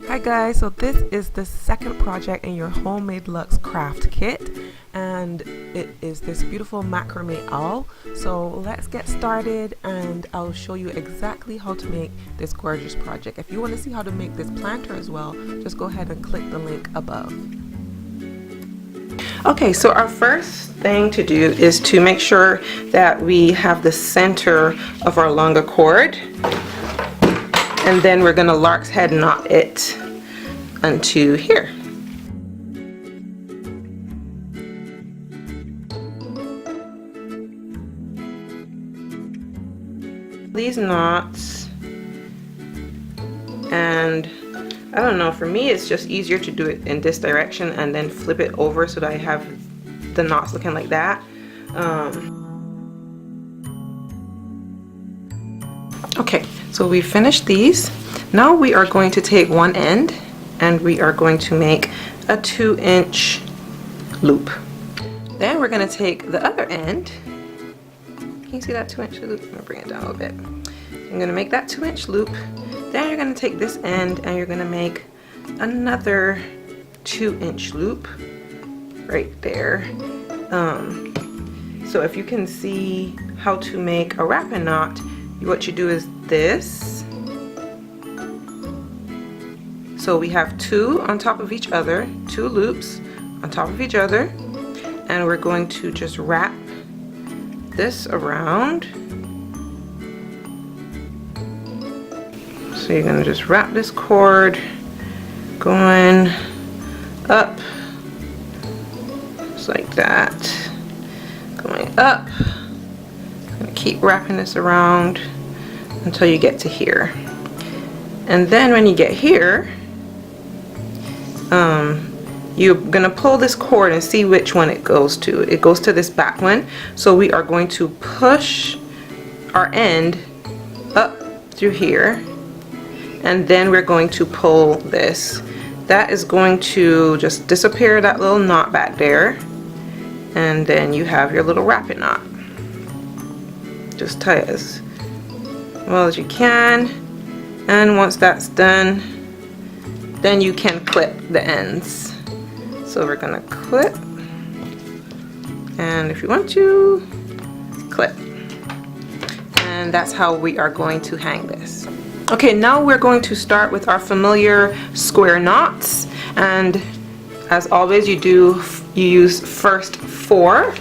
Hi guys, so this is the second project in your homemade Luxe craft kit, and it is this beautiful macrame owl. So let's get started and I'll show you exactly how to make this gorgeous project. If you want to see how to make this planter as well, just go ahead and click the link above. Okay, so our first thing to do is to make sure that we have the center of our longer cord, and then we're going to lark's head knot it onto here. These knots, and I don't know, for me it's just easier to do it in this direction and then flip it over so that I have the knots looking like that. Okay, so we finished these. Now we are going to take one end and we are going to make a 2-inch loop. Then we're going to take the other end. Can you see that 2-inch loop? I'm going to bring it down a little bit. I'm going to make that 2-inch loop. Then you're going to take this end and you're going to make another 2-inch loop right there. So if you can see how to make a wrapping knot, what you do is this. So we have two on top of each other, two loops on top of each other, and we're going to just wrap this around. So you're going to just wrap this cord going up just like that, going up. I'm going to keep wrapping this around until you get to here. And then when you get here, you're gonna pull this cord and see which one it goes to. It goes to this back one. So we are going to push our end up through here, and then we're going to pull this. That is going to just disappear that little knot back there, and then you have your little wrapping knot. Just tie it as well as you can, and once that's done, then you can clip the ends. So we're gonna clip, and if you want to, clip, and that's how we are going to hang this. Okay, now we're going to start with our familiar square knots, and as always you use first 4.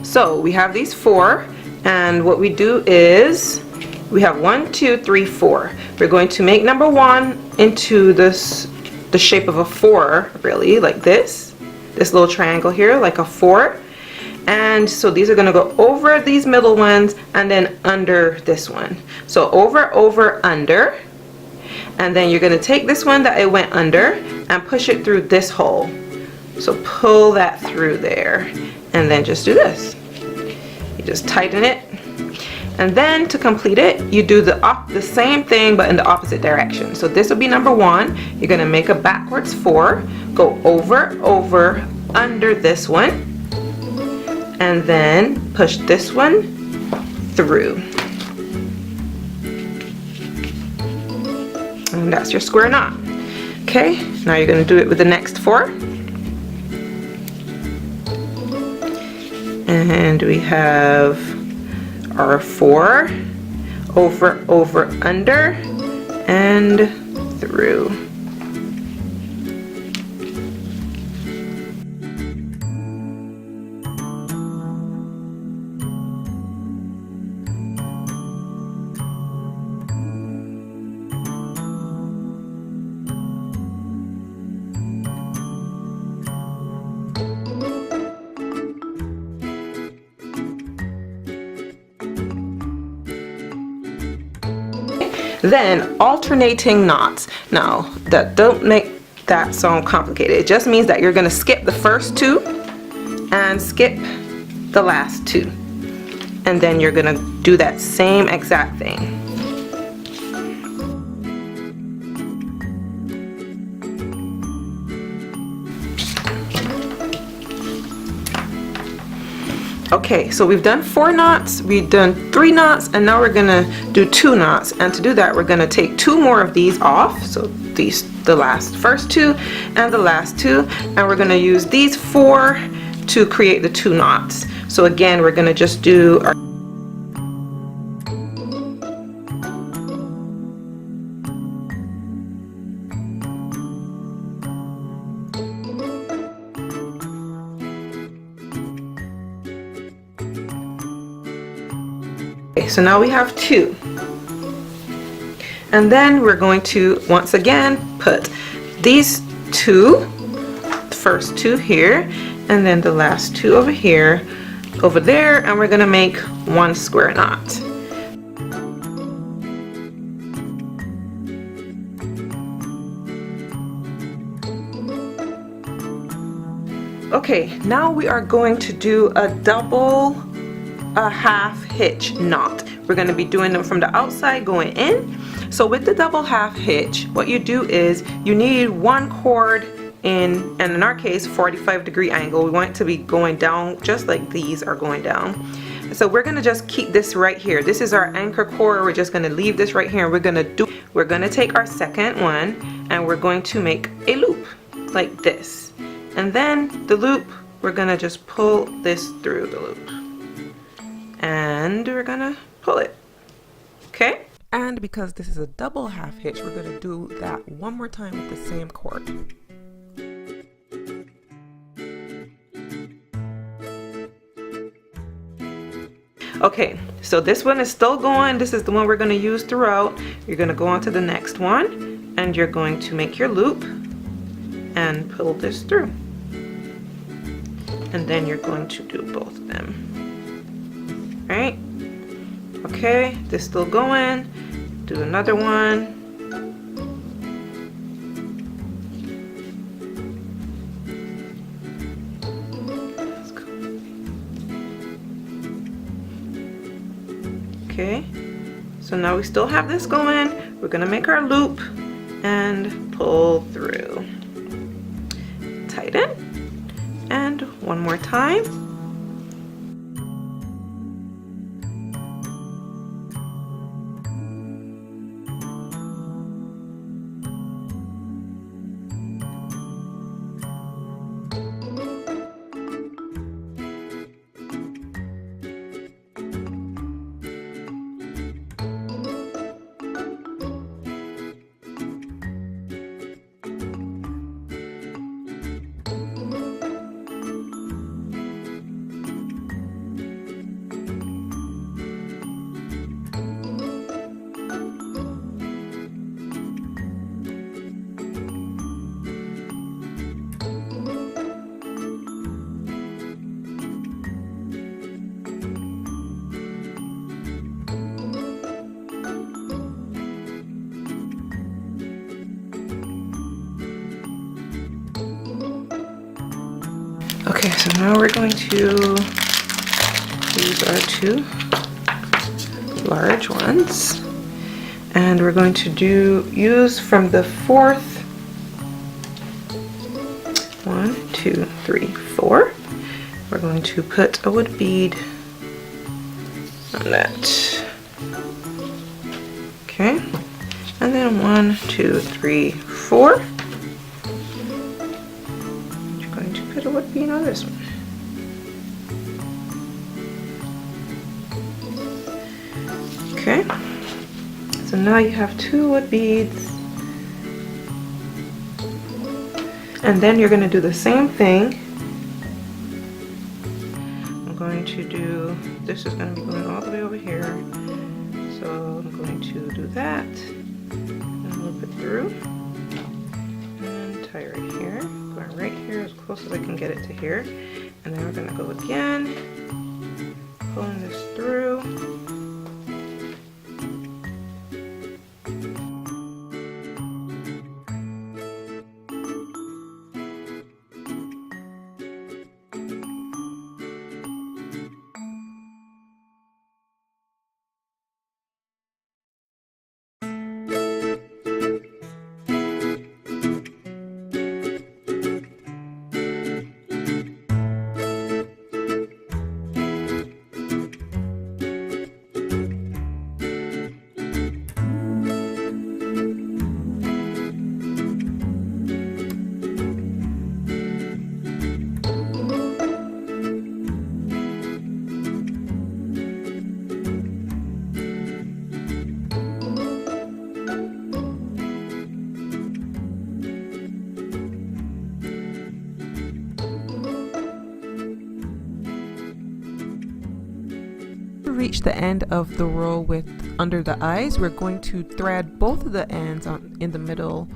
So we have these 4, and what we do is we have 1, 2, 3, 4. We're going to make number 1 into the shape of a 4, really, like this little triangle here, like a 4. And so these are going to go over these middle ones and then under this one. So over, over, under, and then you're going to take this one that it went under and push it through this hole. So pull that through there, and then just do this. You just tighten it. And then to complete it, you do the same thing but in the opposite direction. So this will be number 1. You're going to make a backwards 4, go over, over, under this one, and then push this one through. And that's your square knot. Okay, now you're going to do it with the next 4. And we have our 4, over, over, under, and through. Then alternating knots. Now that don't make that sound complicated. It just means that you're going to skip the first 2 and skip the last 2, and then you're going to do that same exact thing. Okay, so we've done 4 knots, we've done 3 knots, and now we're gonna do 2 knots. And to do that, we're gonna take 2 more of these off. So these, the first 2 and the last 2, and we're gonna use these 4 to create the 2 knots. So again, we're gonna just do our Okay, so now we have 2. And then we're going to once again put these 2, the first 2 here, and then the last 2 over here, over there, and we're going to make 1 square knot. Okay, now we are going to do a half hitch knot. We're going to be doing them from the outside going in. So with the double half hitch, what you do is you need 1 cord and in our case 45-degree angle. We want it to be going down just like these are going down. So we're going to just keep this right here. This is our anchor cord. We're just going to leave this right here, and we're going to take our second one and we're going to make a loop like this. And then the loop, we're going to just pull this through the loop. And we're gonna pull it. Okay? And because this is a double half hitch, we're gonna do that one more time with the same cord. Okay, so this one is still going. This is the one we're gonna use throughout. You're gonna go on to the next one, and you're going to make your loop and pull this through. And then you're going to do both of them. Right? Okay, this still going. Do another one. Okay, so now we still have this going. We're gonna make our loop and pull through. Tighten, and one more time. Okay, so now we're going to use our 2 large ones, and we're going to use from the 4th, 1, 2, 3, 4. We're going to put a wood bead on that. Okay, and then 1, 2, 3, 4. Put a wood bead on this one. Okay, so now you have 2 wood beads, and then you're going to do the same thing. I'm going to do, this is going to be going all the way over here, so I'm going to do that and loop it through and tie it right here. Going right here as close as I can get it to here, and then we're going to go again, pulling this through. reach the end of the row with under the eyes, we're going to thread both of the ends in the middle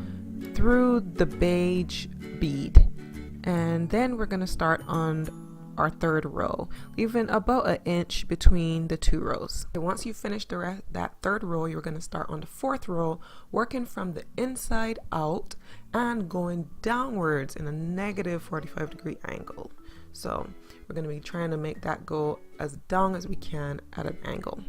through the beige bead, and then we're going to start on our third row, leaving about an inch between the two rows. And once you finish that third row, you're going to start on the fourth row, working from the inside out and going downwards in a negative 45-degree angle. So we're going to be trying to make that go as down as we can at an angle.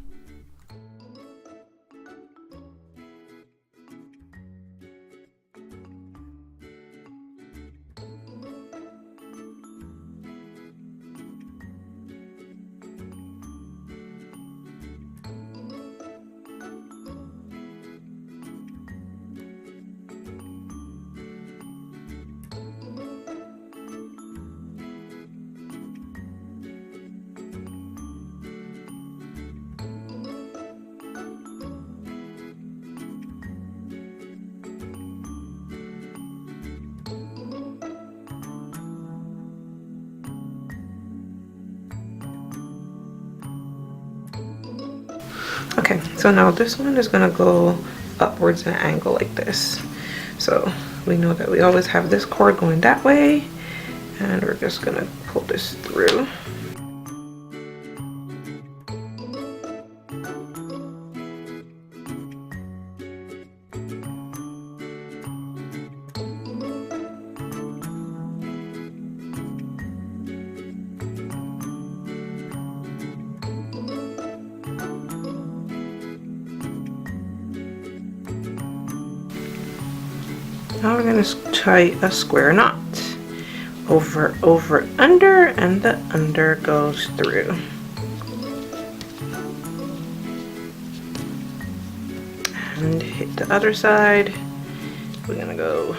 Okay, so now this one is going to go upwards at an angle like this. So we know that we always have this cord going that way, and we're just going to pull this through. Now we're going to tie a square knot. Over, over, under, and the under goes through. And hit the other side. We're going to go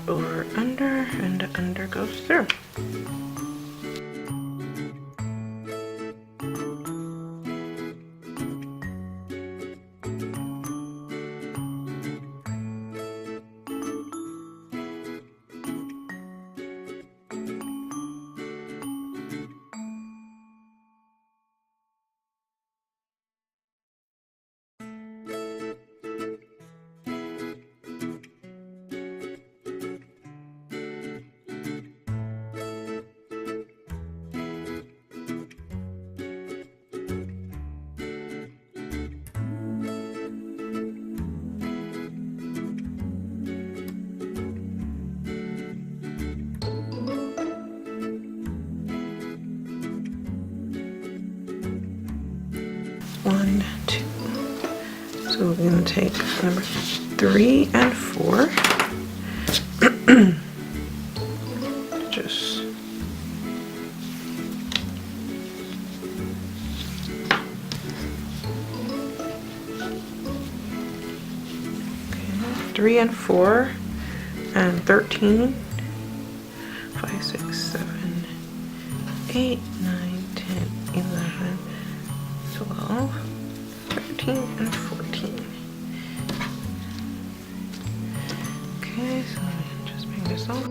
over, under, and the under goes through. One, two. So we're going to take number 3 and 4. Just okay, 3 and 4 and 13. 5, 6, 7, 8, 9, 10, 11. 12, 13, and 14. Okay, so just bring this on.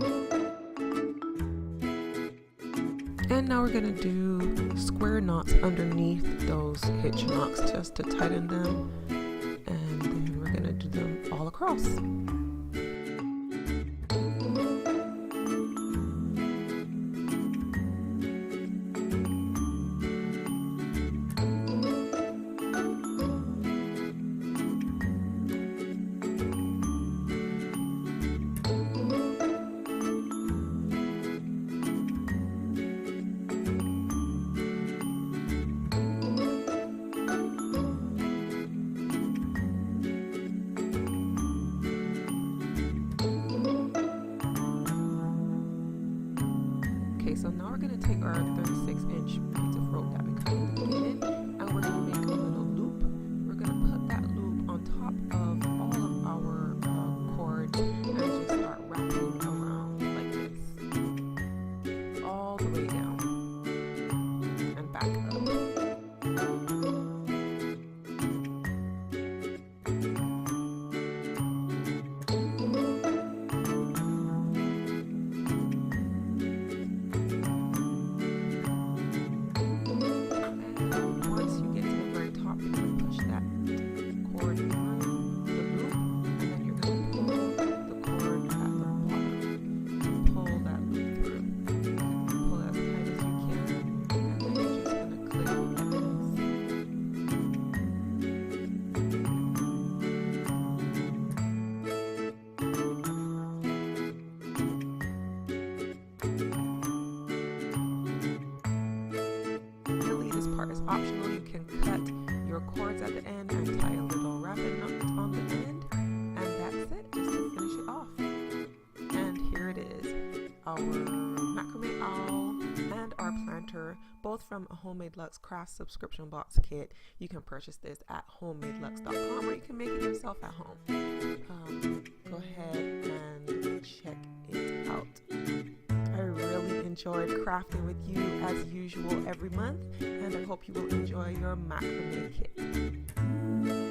And now we're going to do square knots underneath those hitch knots just to tighten them. And then we're going to do them all across. Okay, so now we're going to take our 36-inch piece of rope that we cut in the beginning, and we're going to make a little loop. We're going to put that loop on top of all of our cords and just start wrapping around like this, all the way down and back up. our Macrame Owl and our planter, both from a Homemade Luxe craft subscription box kit. You can purchase this at homemadeluxe.com, or you can make it yourself at home. Go ahead and check it out. I really enjoyed crafting with you as usual every month, and I hope you will enjoy your macrame kit.